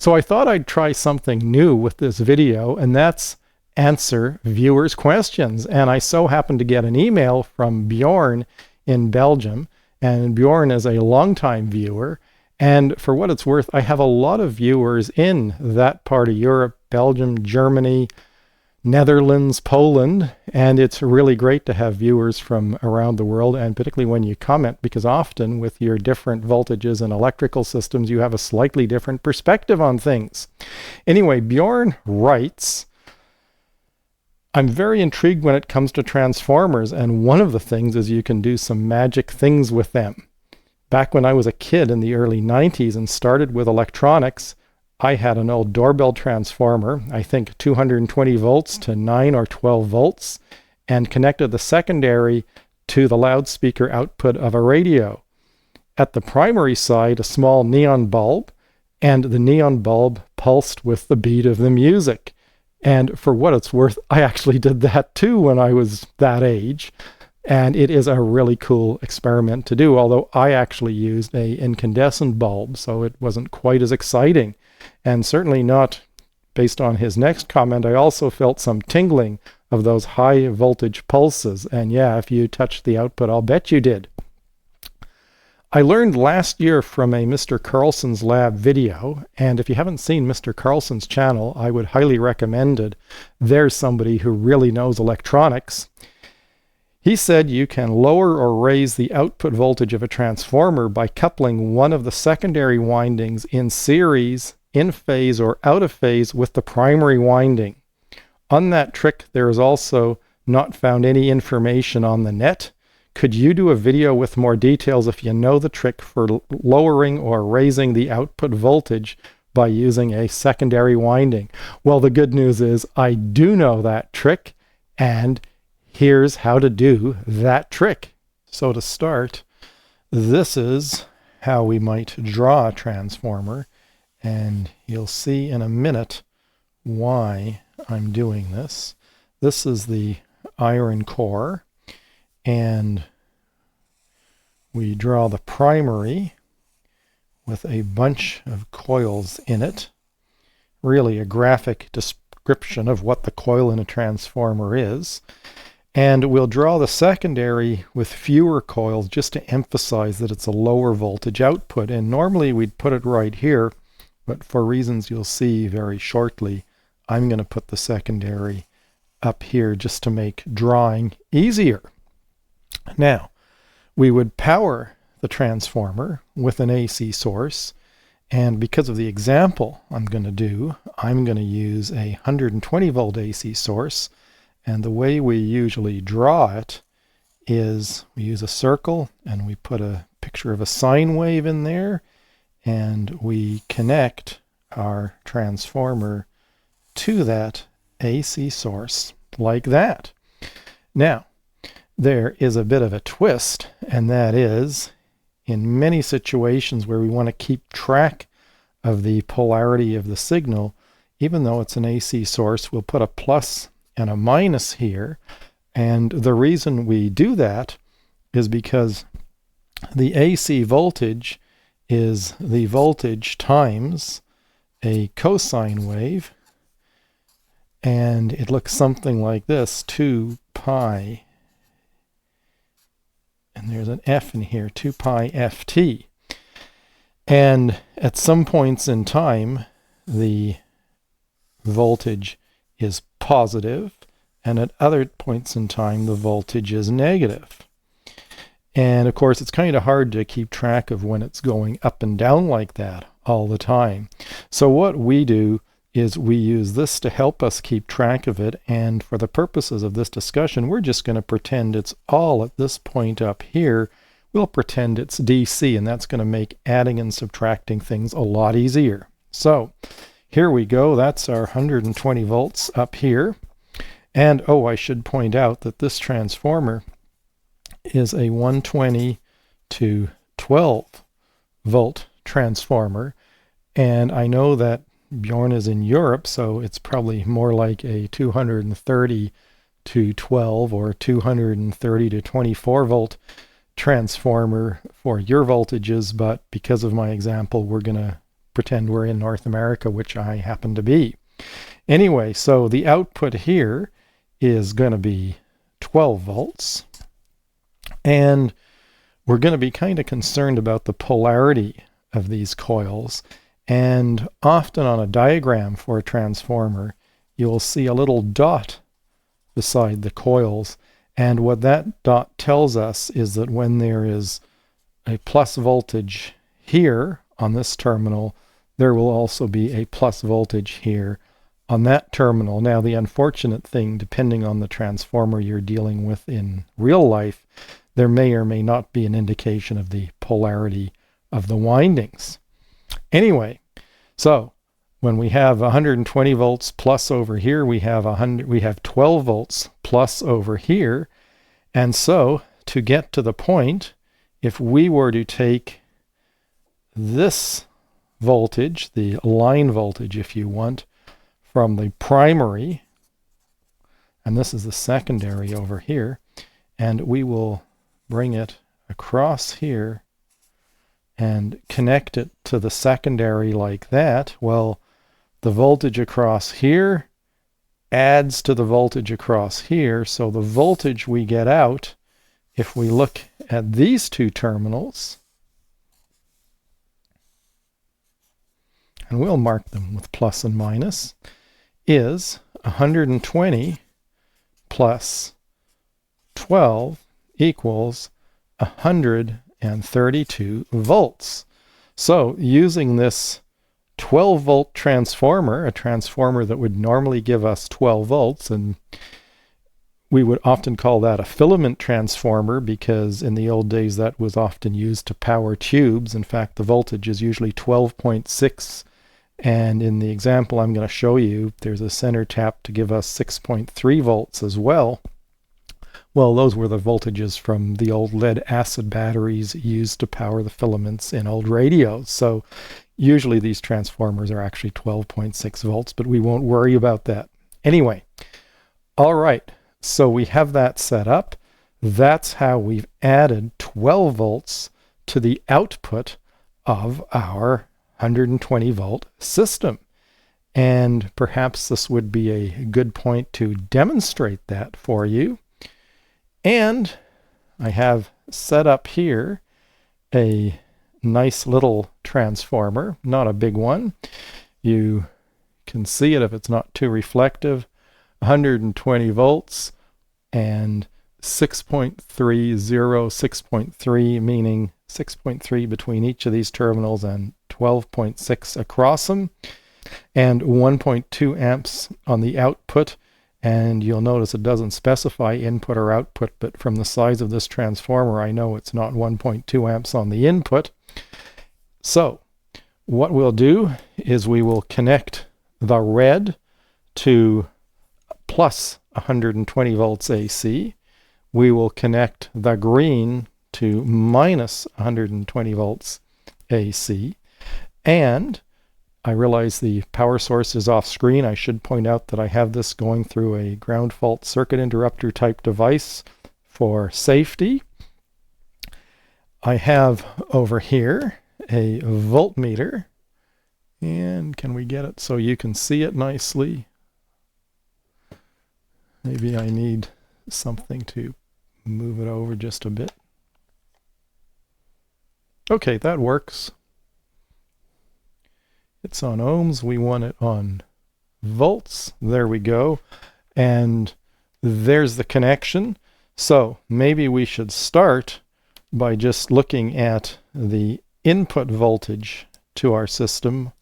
So I thought I'd try something new with this video, and that's answer viewers' questions. And I so happened to get an email from Bjorn in Belgium, and Bjorn is a longtime viewer. And for what it's worth, I have a lot of viewers in that part of Europe, Belgium, Germany, Netherlands, Poland, and it's really great to have viewers from around the world, and particularly when you comment, because often with your different voltages and electrical systems, you have a slightly different perspective on things. Anyway, Bjorn writes, I'm very intrigued when it comes to transformers, and one of the things is you can do some magic things with them. Back when I was a kid in the early 90s and started with electronics, I had an old doorbell transformer, I think 220 volts to 9 or 12 volts, and connected the secondary to the loudspeaker output of a radio. At the primary side, a small neon bulb, and the neon bulb pulsed with the beat of the music. And for what it's worth, I actually did that too when I was that age. And it is a really cool experiment to do, although I actually used an incandescent bulb, so it wasn't quite as exciting. And certainly not based on his next comment. I also felt some tingling of those high voltage pulses. And yeah, if you touched the output, I'll bet you did. I learned last year from a Mr. Carlson's Lab video, and if you haven't seen Mr. Carlson's channel, I would highly recommend it. There's somebody who really knows electronics. He said you can lower or raise the output voltage of a transformer by coupling one of the secondary windings in series, in phase, or out of phase with the primary winding. On that trick, there is also not found any information on the net. Could you do a video with more details if you know the trick for lowering or raising the output voltage by using a secondary winding? Well, the good news is I do know that trick, and here's how to do that trick. So to start, this is how we might draw a transformer, and you'll see in a minute why I'm doing this. This is the iron core, and we draw the primary with a bunch of coils in it. Really a graphic description of what the coil in a transformer is. And we'll draw the secondary with fewer coils just to emphasize that it's a lower voltage output. And normally we'd put it right here, but for reasons you'll see very shortly, I'm going to put the secondary up here just to make drawing easier. Now, we would power the transformer with an AC source, and because of the example I'm going to do, I'm going to use a 120 volt AC source. And the way we usually draw it is we use a circle and we put a picture of a sine wave in there, and we connect our transformer to that AC source like that. Now, there is a bit of a twist, and that is in many situations where we want to keep track of the polarity of the signal, even though it's an AC source, we'll put a plus and a minus here. And the reason we do that is because the AC voltage is the voltage times a cosine wave, and it looks something like this, 2 pi, and there's an F in here, 2 pi ft. And at some points in time, the voltage is positive, and at other points in time, the voltage is negative. And of course, it's kind of hard to keep track of when it's going up and down like that all the time. So what we do is we use this to help us keep track of it, and for the purposes of this discussion, we're just going to pretend it's all at this point up here. We'll pretend it's DC, and that's going to make adding and subtracting things a lot easier. So here we go. That's our 120 volts up here. And oh, I should point out that this transformer is a 120 to 12 volt transformer. And I know that Bjorn is in Europe, so it's probably more like a 230 to 12 or 230 to 24 volt transformer for your voltages, but because of my example, we're going to pretend we're in North America, which I happen to be. Anyway, so the output here is going to be 12 volts. And we're going to be kind of concerned about the polarity of these coils. And often on a diagram for a transformer, you will see a little dot beside the coils. And what that dot tells us is that when there is a plus voltage here on this terminal, there will also be a plus voltage here on that terminal. Now, the unfortunate thing, depending on the transformer you're dealing with in real life, there may or may not be an indication of the polarity of the windings. Anyway, so when we have 120 volts plus over here, we have 12 volts plus over here. And so to get to the point, if we were to take this voltage, the line voltage if you want, from the primary, and this is the secondary over here, and we will bring it across here and connect it to the secondary like that, well, the voltage across here adds to the voltage across here, so the voltage we get out, if we look at these two terminals, and we'll mark them with plus and minus, is 120 plus 12 equals 132 volts. So using this 12 volt transformer, a transformer that would normally give us 12 volts, and we would often call that a filament transformer because in the old days that was often used to power tubes. In fact, the voltage is usually 12.6, and in the example I'm going to show you, there's a center tap to give us 6.3 volts as well. Well, those were the voltages from the old lead acid batteries used to power the filaments in old radios. So usually these transformers are actually 12.6 volts, but we won't worry about that. Anyway, all right, so we have that set up. That's how we've added 12 volts to the output of our 120 volt system. And perhaps this would be a good point to demonstrate that for you. And I have set up here a nice little transformer, not a big one. You can see it if it's not too reflective. 120 volts and 6.30, 6.3, meaning 6.3 between each of these terminals and 12.6 across them, and 1.2 amps on the output. And you'll notice it doesn't specify input or output, but from the size of this transformer, I know it's not 1.2 amps on the input. So what we'll do is we will connect the red to plus 120 volts AC. We will connect the green to minus 120 volts AC. And I realize the power source is off screen. I should point out that I have this going through a ground fault circuit interrupter type device for safety. I have over here a voltmeter, and can we get it so you can see it nicely? Maybe I need something to move it over just a bit. Okay, that works. It's on ohms. We want it on volts. There we go. And there's the connection. So maybe we should start by just looking at the input voltage to our system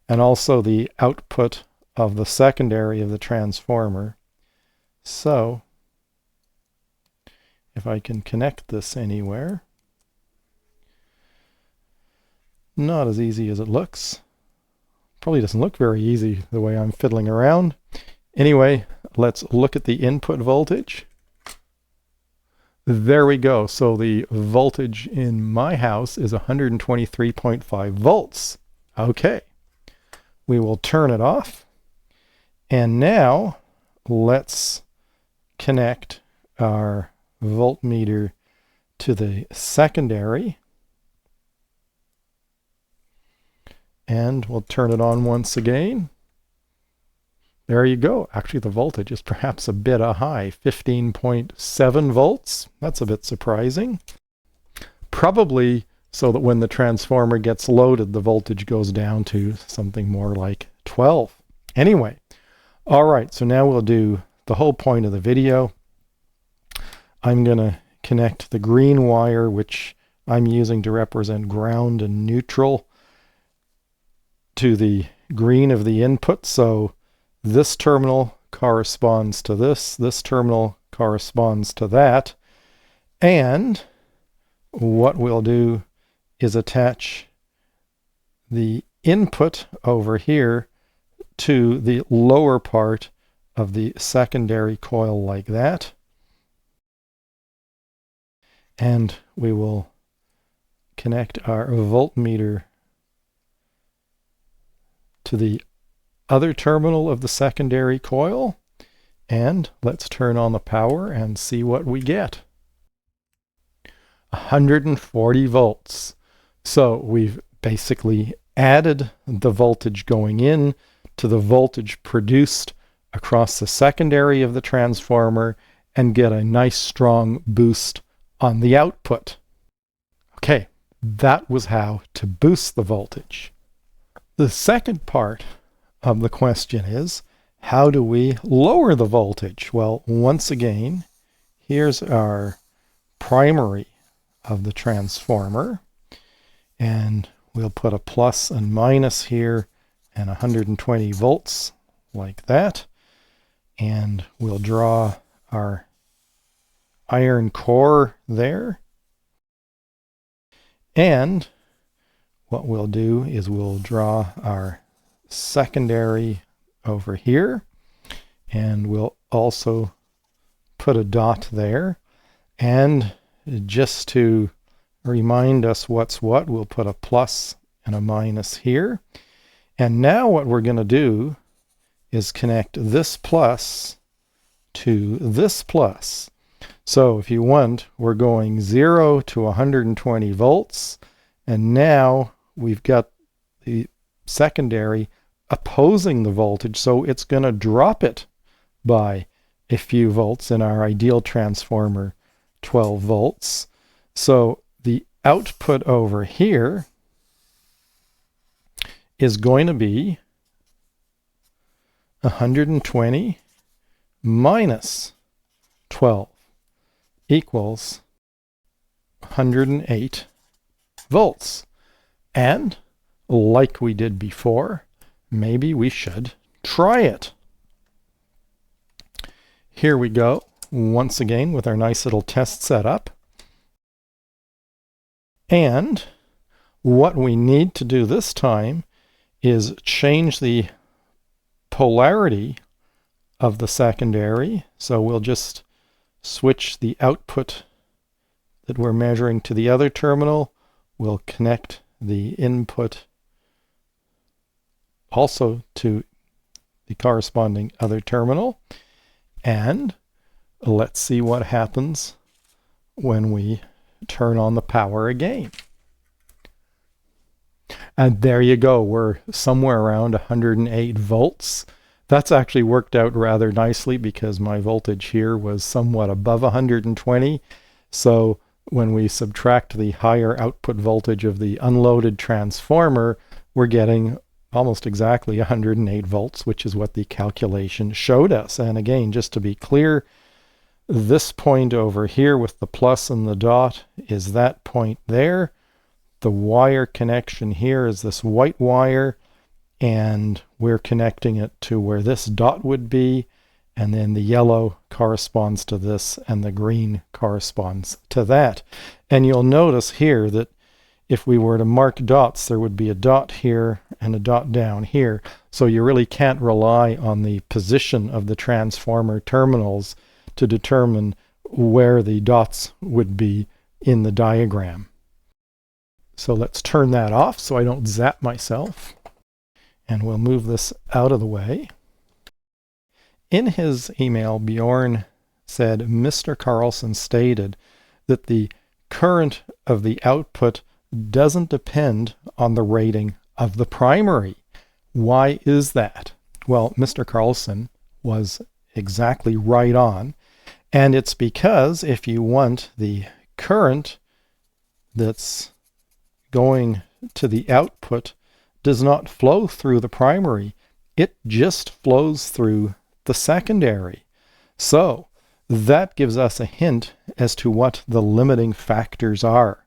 and also the output of the secondary of the transformer. So if I can connect this anywhere, not as easy as it looks. Probably doesn't look very easy the way I'm fiddling around. Anyway, let's look at the input voltage. There we go. So the voltage in my house is 123.5 volts. Okay. We will turn it off. And now let's connect our voltmeter to the secondary. And we'll turn it on once again. There you go. Actually, the voltage is perhaps a bit high, 15.7 volts. That's a bit surprising. Probably so that when the transformer gets loaded, the voltage goes down to something more like 12. Anyway, all right, so now we'll do the whole point of the video. I'm going to connect the green wire, which I'm using to represent ground and neutral, to the green of the input. So this terminal corresponds to this terminal corresponds to that, and what we'll do is attach the input over here to the lower part of the secondary coil like that, and we will connect our voltmeter to the other terminal of the secondary coil, and let's turn on the power and see what we get. 140 volts. So we've basically added the voltage going in to the voltage produced across the secondary of the transformer and get a nice strong boost on the output. Okay, that was how to boost the voltage. The second part of the question is, how do we lower the voltage? Well, once again, here's our primary of the transformer, and we'll put a plus and minus here and 120 volts like that, and we'll draw our iron core there, and what we'll do is we'll draw our secondary over here, and we'll also put a dot there, and just to remind us what's what, we'll put a plus and a minus here. And now what we're going to do is connect this plus to this plus. So if you want, we're going 0 to 120 volts, and now we've got the secondary opposing the voltage, so it's going to drop it by a few volts. In our ideal transformer, 12 volts. So the output over here is going to be 120 minus 12 equals 108 volts. And like we did before, maybe we should try it. Here we go, once again with our nice little test setup. And what we need to do this time is change the polarity of the secondary. So we'll just switch the output that we're measuring to the other terminal. We'll connect the input also to the corresponding other terminal, and let's see what happens when we turn on the power again. And there you go, we're somewhere around 108 volts. That's actually worked out rather nicely because my voltage here was somewhat above 120. So when we subtract the higher output voltage of the unloaded transformer, we're getting almost exactly 108 volts, which is what the calculation showed us. And again, just to be clear, this point over here with the plus and the dot is that point there. The wire connection here is this white wire, and we're connecting it to where this dot would be, and then the yellow corresponds to this and the green corresponds to that. And you'll notice here that if we were to mark dots, there would be a dot here and a dot down here. So you really can't rely on the position of the transformer terminals to determine where the dots would be in the diagram. So let's turn that off so I don't zap myself. And we'll move this out of the way. In his email, Bjorn said, Mr. Carlson stated that the current of the output doesn't depend on the rating of the primary. Why is that? Well, Mr. Carlson was exactly right on. And it's because if you want the current that's going to the output does not flow through the primary, it just flows through the secondary. So that gives us a hint as to what the limiting factors are.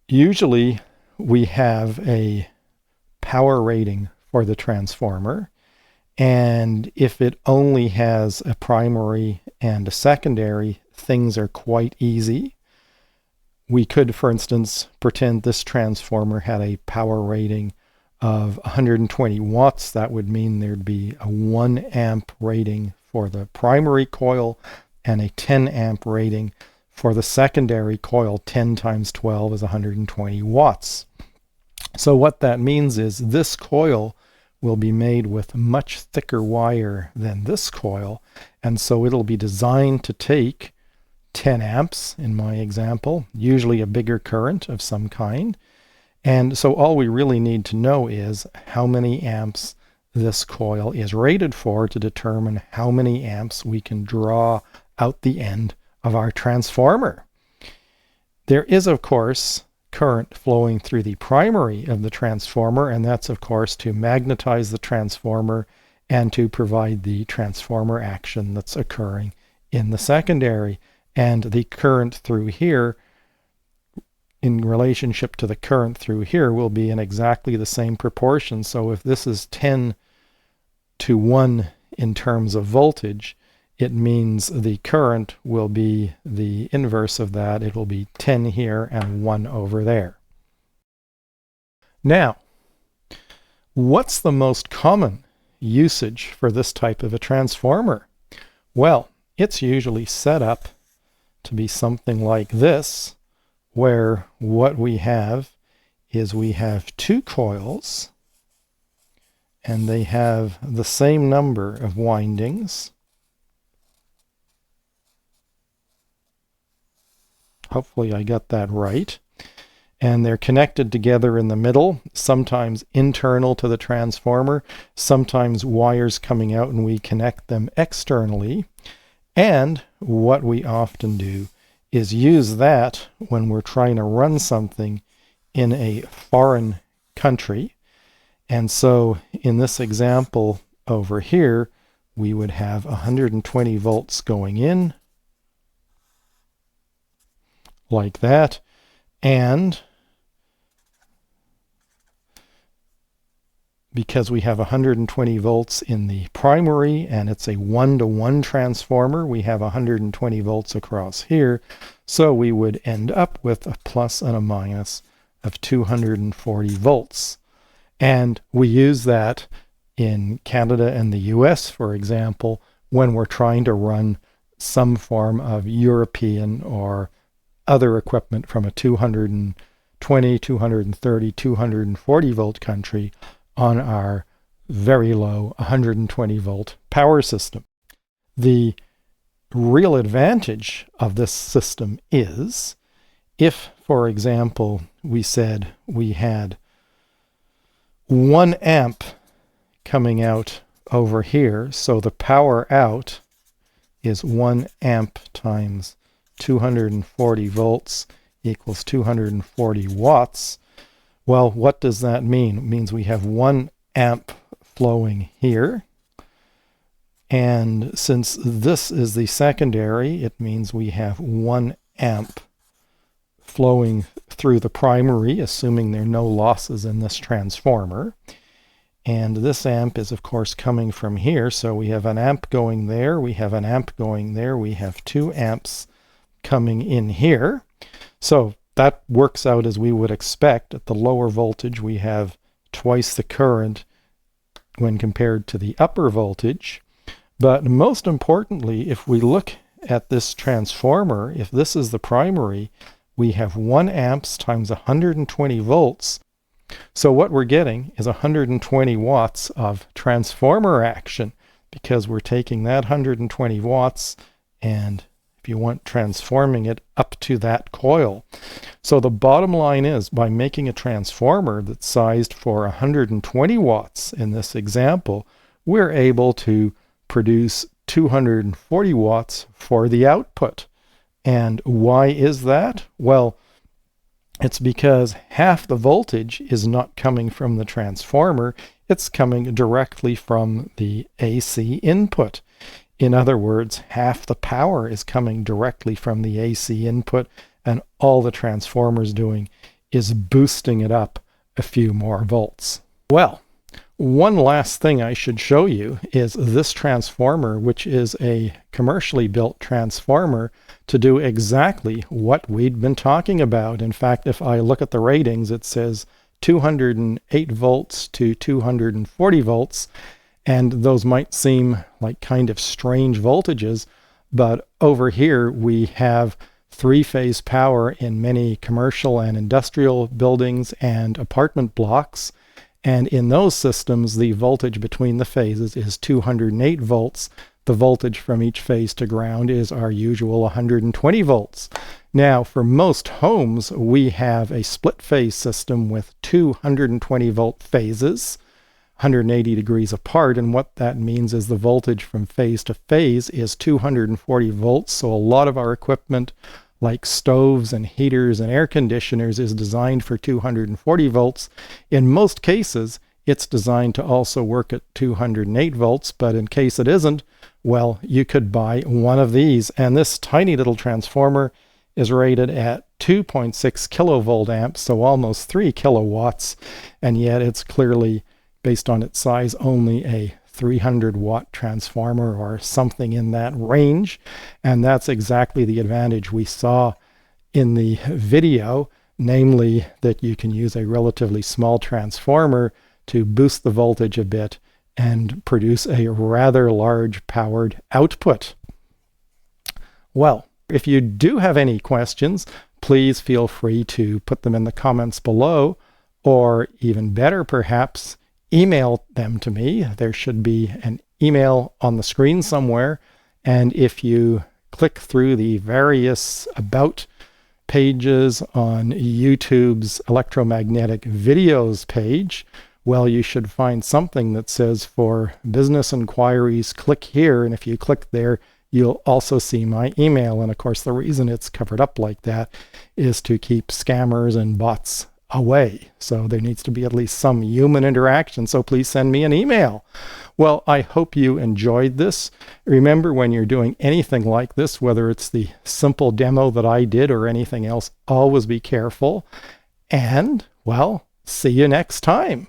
Usually we have a power rating for the transformer, and if it only has a primary and a secondary, things are quite easy. We could, for instance, pretend this transformer had a power rating of 120 watts. That would mean there'd be a 1 amp rating for the primary coil and a 10 amp rating for the secondary coil. 10 times 12 is 120 watts. So what that means is this coil will be made with much thicker wire than this coil, and so it'll be designed to take 10 amps in my example, usually a bigger current of some kind. And so all we really need to know is how many amps this coil is rated for to determine how many amps we can draw out the end of our transformer. There is, of course, current flowing through the primary of the transformer, and that's, of course, to magnetize the transformer and to provide the transformer action that's occurring in the secondary. And the current through here in relationship to the current through here will be in exactly the same proportion. So if this is 10 to 1 in terms of voltage, it means the current will be the inverse of that. It will be 10 here and 1 over there. Now, what's the most common usage for this type of a transformer? Well, it's usually set up to be something like this, where what we have is we have 2 coils, and they have the same number of windings. Hopefully I got that right. And they're connected together in the middle, sometimes internal to the transformer, sometimes wires coming out and we connect them externally. And what we often do is use that when we're trying to run something in a foreign country. And so in this example over here, we would have 120 volts going in, like that, and because we have 120 volts in the primary and it's a 1-to-1 transformer, we have 120 volts across here, so we would end up with a plus and a minus of 240 volts. And we use that in Canada and the US, for example, when we're trying to run some form of European or other equipment from a 220, 230, 240 volt country on our very low 120 volt power system. The real advantage of this system is if, for example, we said we had 1 amp coming out over here, so the power out is 1 amp times 240 volts equals 240 watts. Well, what does that mean? It means we have 1 amp flowing here. And since this is the secondary, it means we have 1 amp flowing through the primary, assuming there are no losses in this transformer. And this amp is, of course, coming from here. So we have an amp going there. We have an amp going there. We have 2 amps coming in here. So that works out as we would expect. At the lower voltage, we have twice the current when compared to the upper voltage. But most importantly, if we look at this transformer, if this is the primary, we have 1 amps times 120 volts. So what we're getting is 120 watts of transformer action, because we're taking that 120 watts, and amp. You want transforming it up to that coil. So the bottom line is, by making a transformer that's sized for 120 watts in this example, we're able to produce 240 watts for the output. And why is that? Well, it's because half the voltage is not coming from the transformer, it's coming directly from the AC input. In other words, half the power is coming directly from the AC input, and all the transformer's doing is boosting it up a few more volts. Well, one last thing I should show you is this transformer, which is a commercially built transformer to do exactly what we'd been talking about. In fact, if I look at the ratings, it says 208 volts to 240 volts, and those might seem like kind of strange voltages, but over here we have three-phase power in many commercial and industrial buildings and apartment blocks. And in those systems, the voltage between the phases is 208 volts. The voltage from each phase to ground is our usual 120 volts. Now, for most homes, we have a split-phase system with 220 volt phases, 180 degrees apart, and what that means is the voltage from phase to phase is 240 volts. So a lot of our equipment, like stoves and heaters and air conditioners, is designed for 240 volts. In most cases, it's designed to also work at 208 volts, but in case it isn't, well, you could buy one of these. And this tiny little transformer is rated at 2.6 kilovolt amps, so almost 3 kilowatts, and yet it's clearly, based on its size, only a 300 watt transformer or something in that range. And that's exactly the advantage we saw in the video, namely that you can use a relatively small transformer to boost the voltage a bit and produce a rather large powered output. Well, if you do have any questions, please feel free to put them in the comments below, or even better perhaps, email them to me. There should be an email on the screen somewhere, and if you click through the various about pages on YouTube's electromagnetic videos page, well, you should find something that says for business inquiries, click here, and if you click there, you'll also see my email. And of course, the reason it's covered up like that is to keep scammers and bots away. So there needs to be at least some human interaction, so please send me an email. Well, I hope you enjoyed this. Remember, when you're doing anything like this, whether it's the simple demo that I did or anything else, always be careful. And, well, see you next time.